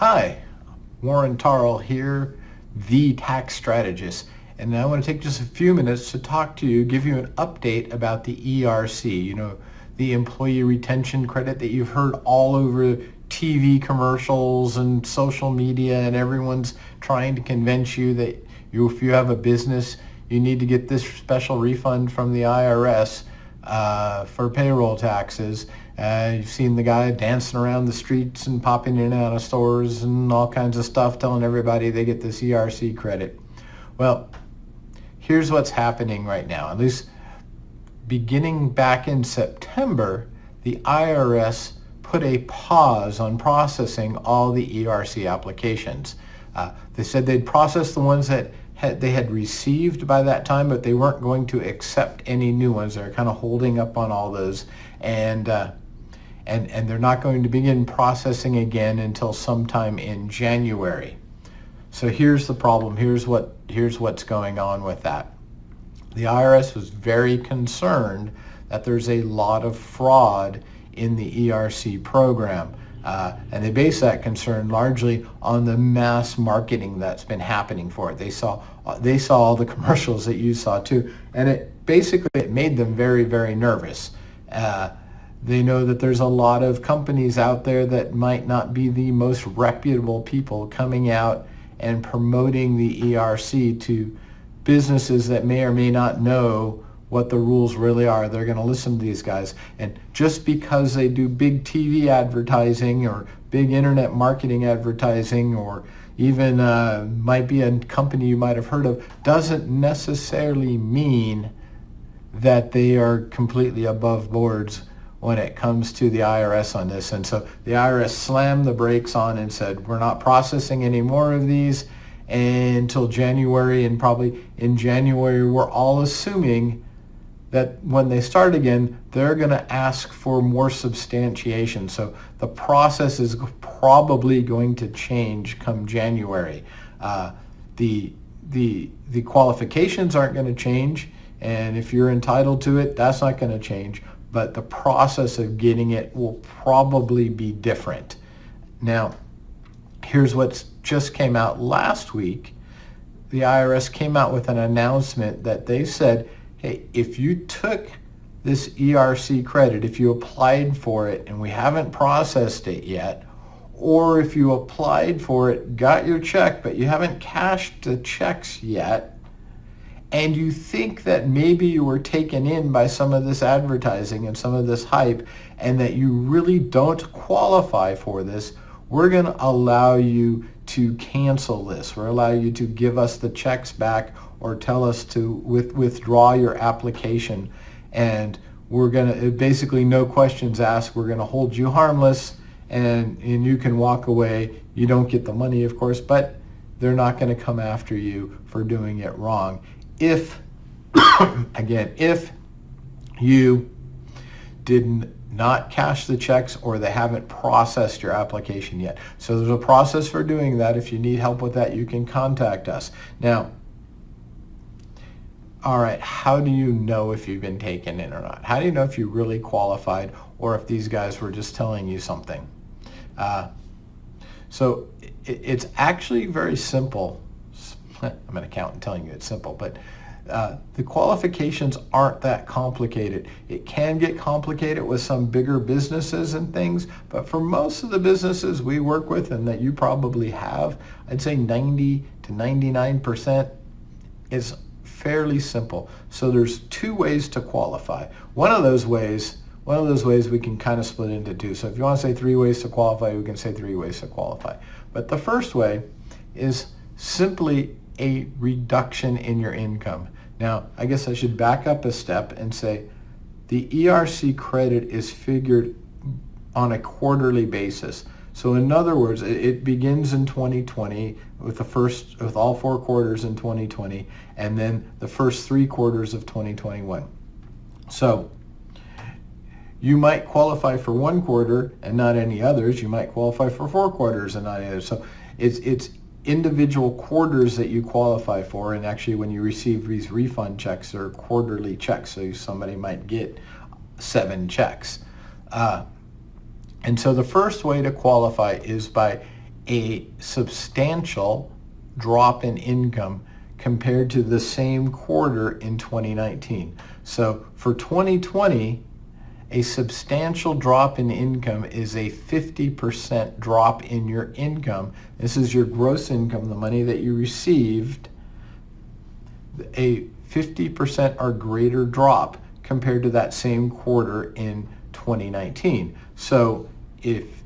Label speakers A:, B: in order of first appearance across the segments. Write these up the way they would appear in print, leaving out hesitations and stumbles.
A: Hi, Warren Tarl here, the tax strategist, and I want to take just a few minutes to talk to you, give you an update about the ERC, the employee retention credit that you've heard all over TV commercials and social media, and everyone's trying to convince you that if you have a business, you need to get this special refund from the IRS for payroll taxes. You've seen the guy dancing around the streets and popping in and out of stores and all kinds of stuff, telling everybody they get this ERC credit. Well, here's what's happening right now. At least beginning back in September, the IRS put a pause on processing all the ERC applications. They said they'd process the ones that they had received by that time, but they weren't going to accept any new ones. They're kind of holding up on all those, and they're not going to begin processing again until sometime in January. So here's the problem. Here's what's going on with that. The IRS was very concerned that there's a lot of fraud in the ERC program. And they base that concern largely on the mass marketing that's been happening for it. They saw all the commercials that you saw too, and it made them very, very nervous. They know that there's a lot of companies out there that might not be the most reputable people coming out and promoting the ERC to businesses that may or may not know what the rules really are. They're going to listen to these guys, and just because they do big TV advertising or big internet marketing advertising, or even might be a company you might have heard of, doesn't necessarily mean that they are completely above boards when it comes to the IRS on this. And so the IRS slammed the brakes on and said, we're not processing any more of these until January, and probably in January we're all assuming that when they start again, they're going to ask for more substantiation. So the process is probably going to change come January. The qualifications aren't going to change, and if you're entitled to it, that's not going to change. But the process of getting it will probably be different. Now, here's what just came out last week. The IRS came out with an announcement that they said, hey, if you took this ERC credit, if you applied for it and we haven't processed it yet, or if you applied for it, got your check, but you haven't cashed the checks yet, and you think that maybe you were taken in by some of this advertising and some of this hype, and that you really don't qualify for this, we're going to allow you to cancel this. We're allow you to give us the checks back, or tell us to withdraw your application, and we're going to, basically no questions asked, we're going to hold you harmless, and you can walk away. You don't get the money, of course, but they're not going to come after you for doing it wrong. If, again, if you did not cash the checks, or they haven't processed your application yet. So there's a process for doing that. If you need help with that, you can contact us. Now, all right, how do you know if you've been taken in or not? How do you know if you really qualified, or if these guys were just telling you something? So it's actually very simple. I'm an accountant telling you it's simple, but the qualifications aren't that complicated. It can get complicated with some bigger businesses and things, but for most of the businesses we work with, and that you probably have, I'd say 90 to 99% is fairly simple. So there's two ways to qualify. One of those ways we can kind of split into two. So if you want to say 3 ways to qualify, we can say 3 ways to qualify. But the first way is simply a reduction in your income. Now, I guess I should back up a step and say the ERC credit is figured on a quarterly basis. So in other words, it begins in 2020 with all 4 quarters in 2020, and then the first 3 quarters of 2021. So you might qualify for 1 quarter and not any others. You might qualify for 4 quarters and not any others. So it's individual quarters that you qualify for, and actually when you receive these refund checks, they're quarterly checks, so somebody might get 7 checks. And so the first way to qualify is by a substantial drop in income compared to the same quarter in 2019. So for 2020, a substantial drop in income is a 50% drop in your income. This is your gross income, the money that you received, a 50% or greater drop compared to that same quarter in 2019. So if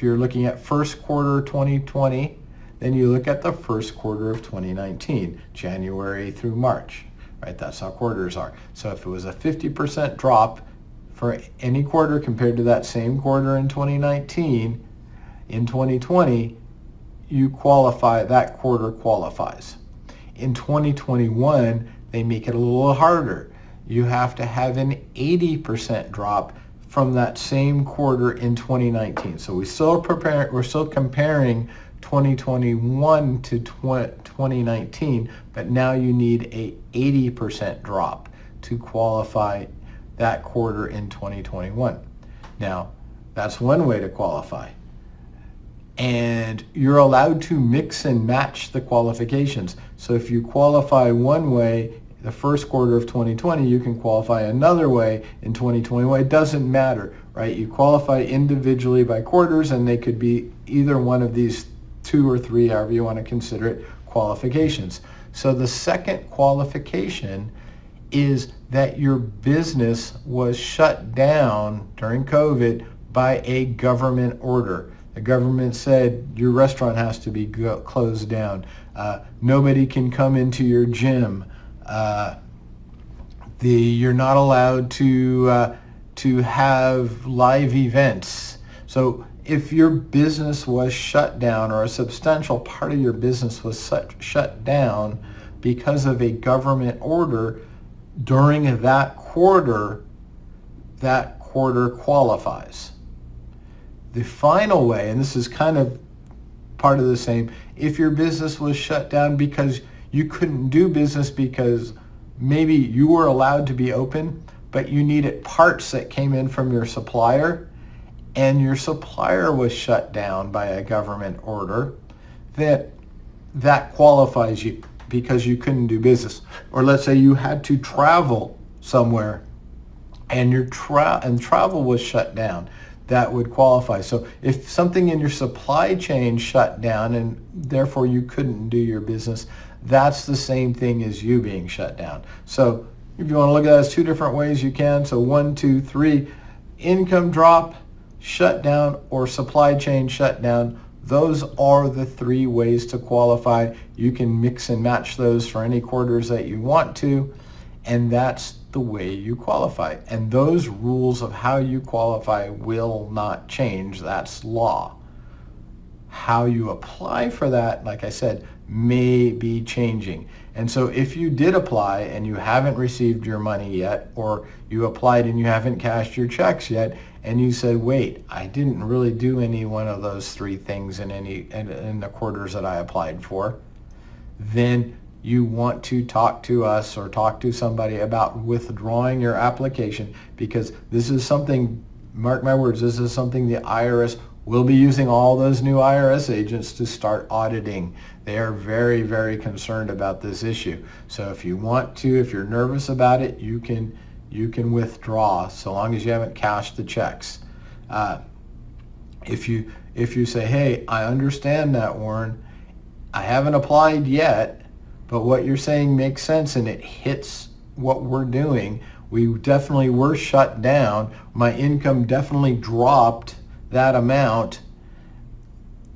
A: you're looking at first quarter 2020, then you look at the first quarter of 2019, January through March, right? That's how quarters are. So if it was a 50% drop for any quarter compared to that same quarter in 2019, in 2020, you qualify, that quarter qualifies. In 2021, they make it a little harder. You have to have an 80% drop from that same quarter in 2019. So we're still comparing 2021 to 2019, but now you need a 80% drop to qualify that quarter in 2021. Now, that's one way to qualify. And you're allowed to mix and match the qualifications. So if you qualify one way the first quarter of 2020, you can qualify another way in 2021. It doesn't matter, right? You qualify individually by quarters, and they could be either one of these 2 or 3, however you want to consider it, qualifications. So the second qualification is that your business was shut down during COVID by a government order. The government said your restaurant has to be closed down. Nobody can come into your gym. You're not allowed to have live events. So if your business was shut down, or a substantial part of your business was shut down because of a government order during that quarter qualifies. The final way, and this is kind of part of the same, if your business was shut down because you couldn't do business because maybe you were allowed to be open, but you needed parts that came in from your supplier, and your supplier was shut down by a government order, that qualifies you because you couldn't do business. Or let's say you had to travel somewhere and your travel was shut down, that would qualify. So if something in your supply chain shut down and therefore you couldn't do your business, that's the same thing as you being shut down. So if you want to look at it as 2 different ways, you can. So 1, 2, 3, income drop, shut down, or supply chain shut down. Those are the 3 ways to qualify. You can mix and match those for any quarters that you want to, and that's the way you qualify. And those rules of how you qualify will not change. That's law. How you apply for that, like I said, may be changing. And so if you did apply and you haven't received your money yet, or you applied and you haven't cashed your checks yet, and you said, wait, I didn't really do any one of those 3 things in the quarters that I applied for, then you want to talk to us or talk to somebody about withdrawing your application, because this is something, mark my words, this is something the IRS will be using all those new IRS agents to start auditing. They are very, very concerned about this issue. So if you want to, if you're nervous about it, you can withdraw so long as you haven't cashed the checks. If you say, hey, I understand that, Warren, I haven't applied yet, but what you're saying makes sense and it hits what we're doing. We definitely were shut down. My income definitely dropped that amount.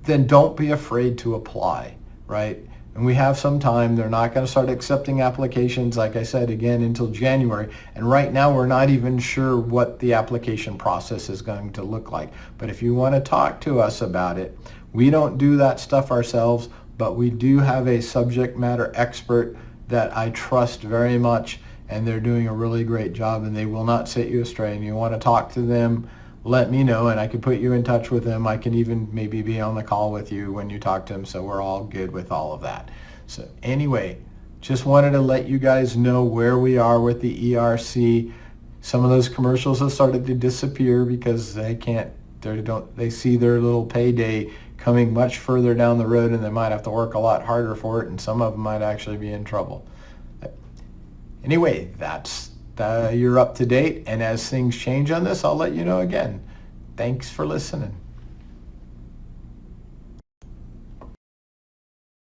A: Then don't be afraid to apply, right? And we have some time. They're not going to start accepting applications, like I said, again, until January. And right now, we're not even sure what the application process is going to look like. But if you want to talk to us about it, we don't do that stuff ourselves, but we do have a subject matter expert that I trust very much, and they're doing a really great job, and they will not set you astray. And you want to talk to them, let me know, and I can put you in touch with them. I can even maybe be on the call with you when you talk to them, so we're all good with all of that. So anyway, just wanted to let you guys know where we are with the ERC. Some of those commercials have started to disappear because they see their little payday coming much further down the road, and they might have to work a lot harder for it, and some of them might actually be in trouble. Anyway, you're up to date, and as things change on this, I'll let you know again. Thanks for listening.